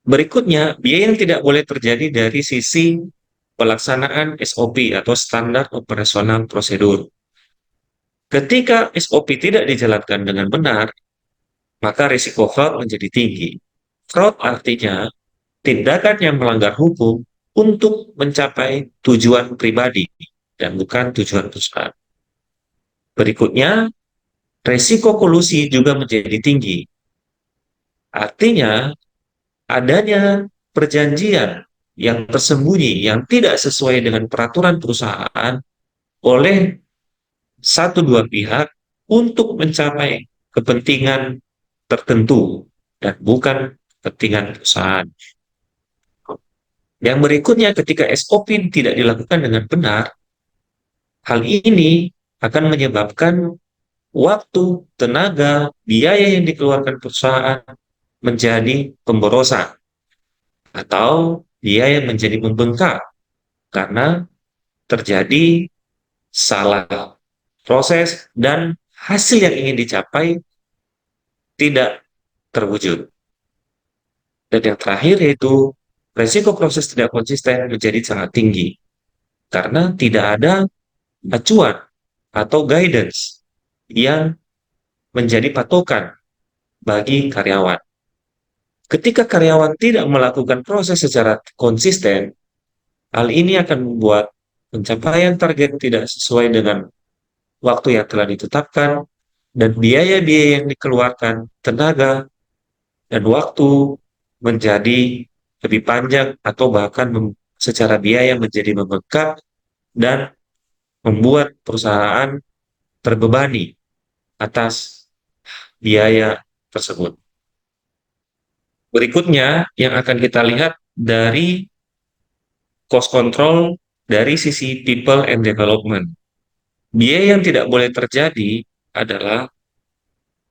Berikutnya, biaya yang tidak boleh terjadi dari sisi pelaksanaan SOP atau standar operasional prosedur. Ketika SOP tidak dijalankan dengan benar, maka risiko fraud menjadi tinggi. Fraud artinya tindakan yang melanggar hukum untuk mencapai tujuan pribadi dan bukan tujuan perusahaan. Berikutnya, risiko kolusi juga menjadi tinggi. Artinya, adanya perjanjian yang tersembunyi yang tidak sesuai dengan peraturan perusahaan oleh satu dua pihak untuk mencapai kepentingan tertentu dan bukan kepentingan perusahaan. Yang berikutnya, ketika SOP tidak dilakukan dengan benar, hal ini akan menyebabkan waktu, tenaga, biaya yang dikeluarkan perusahaan menjadi pemborosan atau biaya menjadi membengkak karena terjadi salah proses dan hasil yang ingin dicapai tidak terwujud. Dan yang terakhir yaitu resiko proses tidak konsisten menjadi sangat tinggi karena tidak ada acuan atau guidance yang menjadi patokan bagi karyawan. Ketika karyawan tidak melakukan proses secara konsisten, hal ini akan membuat pencapaian target tidak sesuai dengan waktu yang telah ditetapkan, dan biaya-biaya yang dikeluarkan, tenaga, dan waktu menjadi lebih panjang atau bahkan secara biaya menjadi membengkak dan membuat perusahaan terbebani atas biaya tersebut. Berikutnya yang akan kita lihat dari cost control dari sisi people and development. Biaya yang tidak boleh terjadi adalah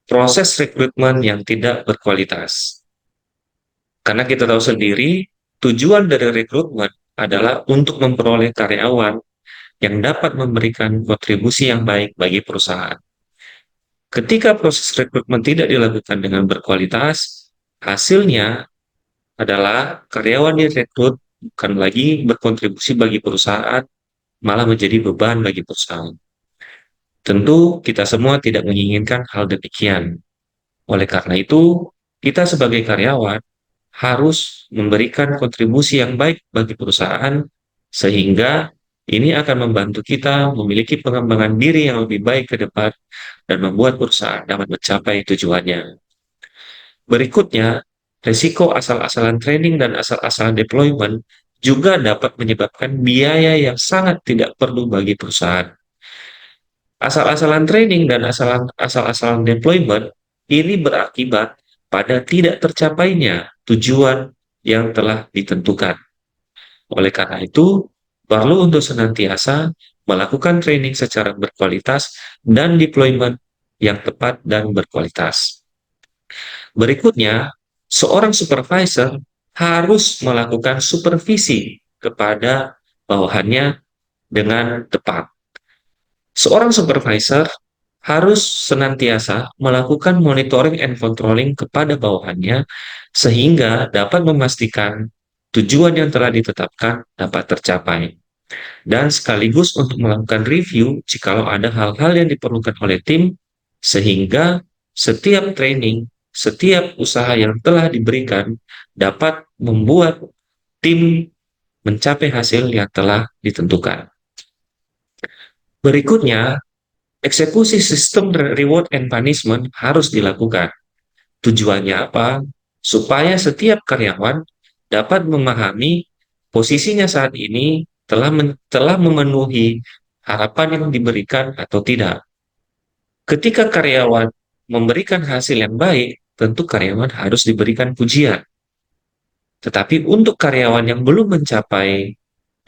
proses rekrutmen yang tidak berkualitas. Karena kita tahu sendiri, tujuan dari rekrutmen adalah untuk memperoleh karyawan yang dapat memberikan kontribusi yang baik bagi perusahaan. Ketika proses rekrutmen tidak dilakukan dengan berkualitas, hasilnya adalah karyawan direkrut bukan lagi berkontribusi bagi perusahaan, malah menjadi beban bagi perusahaan. Tentu kita semua tidak menginginkan hal demikian. Oleh karena itu, kita sebagai karyawan harus memberikan kontribusi yang baik bagi perusahaan, sehingga ini akan membantu kita memiliki pengembangan diri yang lebih baik ke depan dan membuat perusahaan dapat mencapai tujuannya. Berikutnya, risiko asal-asalan training dan asal-asalan deployment juga dapat menyebabkan biaya yang sangat tidak perlu bagi perusahaan. Asal-asalan training dan asal-asalan deployment ini berakibat pada tidak tercapainya tujuan yang telah ditentukan. Oleh karena itu, perlu untuk senantiasa melakukan training secara berkualitas dan deployment yang tepat dan berkualitas. Berikutnya, seorang supervisor harus melakukan supervisi kepada bawahannya dengan tepat. Seorang supervisor harus senantiasa melakukan monitoring and controlling kepada bawahannya sehingga dapat memastikan tujuan yang telah ditetapkan dapat tercapai. Dan sekaligus untuk melakukan review jikalau ada hal-hal yang diperlukan oleh tim sehingga setiap training, setiap usaha yang telah diberikan dapat membuat tim mencapai hasil yang telah ditentukan. Berikutnya, eksekusi sistem reward and punishment harus dilakukan. Tujuannya apa? Supaya setiap karyawan dapat memahami posisinya saat ini telah memenuhi harapan yang diberikan atau tidak. Ketika karyawan memberikan hasil yang baik, tentu karyawan harus diberikan pujian. Tetapi untuk karyawan yang belum mencapai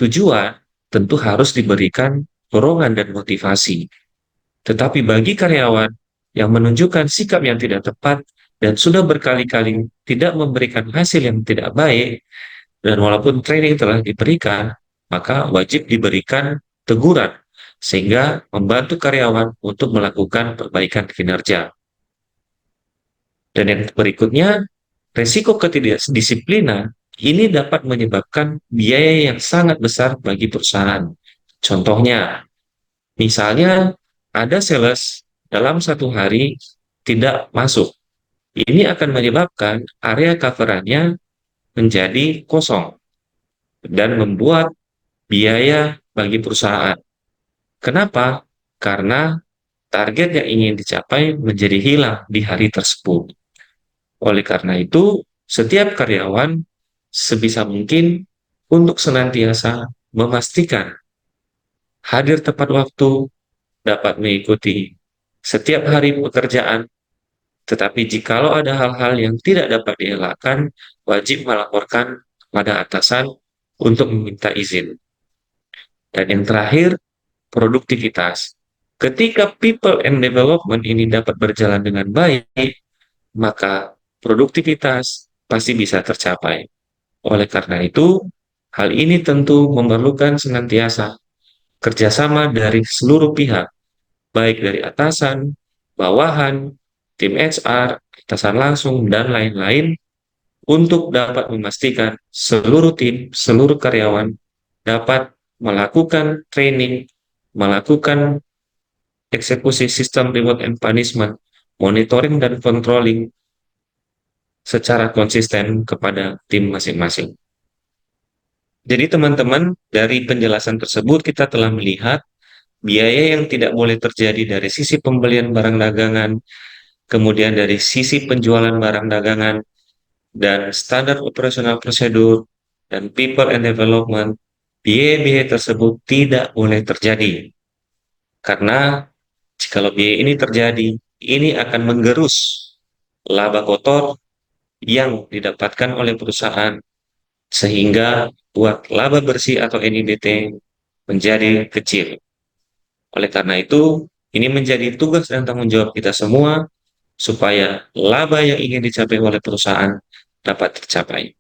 tujuan, tentu harus diberikan dorongan dan motivasi. Tetapi bagi karyawan yang menunjukkan sikap yang tidak tepat dan sudah berkali-kali tidak memberikan hasil yang tidak baik, dan walaupun training telah diberikan, maka wajib diberikan teguran, sehingga membantu karyawan untuk melakukan perbaikan kinerja. Dan yang berikutnya, Resiko ketidakdisiplinan ini dapat menyebabkan biaya yang sangat besar bagi perusahaan. Contohnya, misalnya ada sales dalam satu hari tidak masuk. Ini akan menyebabkan area coverannya menjadi kosong dan membuat biaya bagi perusahaan. Kenapa? Karena target yang ingin dicapai menjadi hilang di hari tersebut. Oleh karena itu, setiap karyawan sebisa mungkin untuk senantiasa memastikan hadir tepat waktu, dapat mengikuti setiap hari pekerjaan, tetapi jikalau ada hal-hal yang tidak dapat dielakkan, wajib melaporkan kepada atasan untuk meminta izin. Dan yang terakhir, produktivitas. Ketika people and development ini dapat berjalan dengan baik, maka produktivitas pasti bisa tercapai. Oleh karena itu, hal ini tentu memerlukan senantiasa kerjasama dari seluruh pihak, baik dari atasan, bawahan, tim HR, atasan langsung, dan lain-lain, untuk dapat memastikan seluruh tim, seluruh karyawan dapat melakukan training, melakukan eksekusi sistem reward and punishment, monitoring dan controlling secara konsisten kepada tim masing-masing. Jadi teman-teman, dari penjelasan tersebut kita telah melihat biaya yang tidak boleh terjadi dari sisi pembelian barang dagangan, kemudian dari sisi penjualan barang dagangan, dan standar operasional prosedur, dan people and development. Biaya-biaya tersebut tidak boleh terjadi. Karena jikalau biaya ini terjadi, ini akan menggerus laba kotor yang didapatkan oleh perusahaan, sehingga buat laba bersih atau NIBT menjadi kecil. Oleh karena itu, ini menjadi tugas dan tanggung jawab kita semua supaya laba yang ingin dicapai oleh perusahaan dapat tercapai.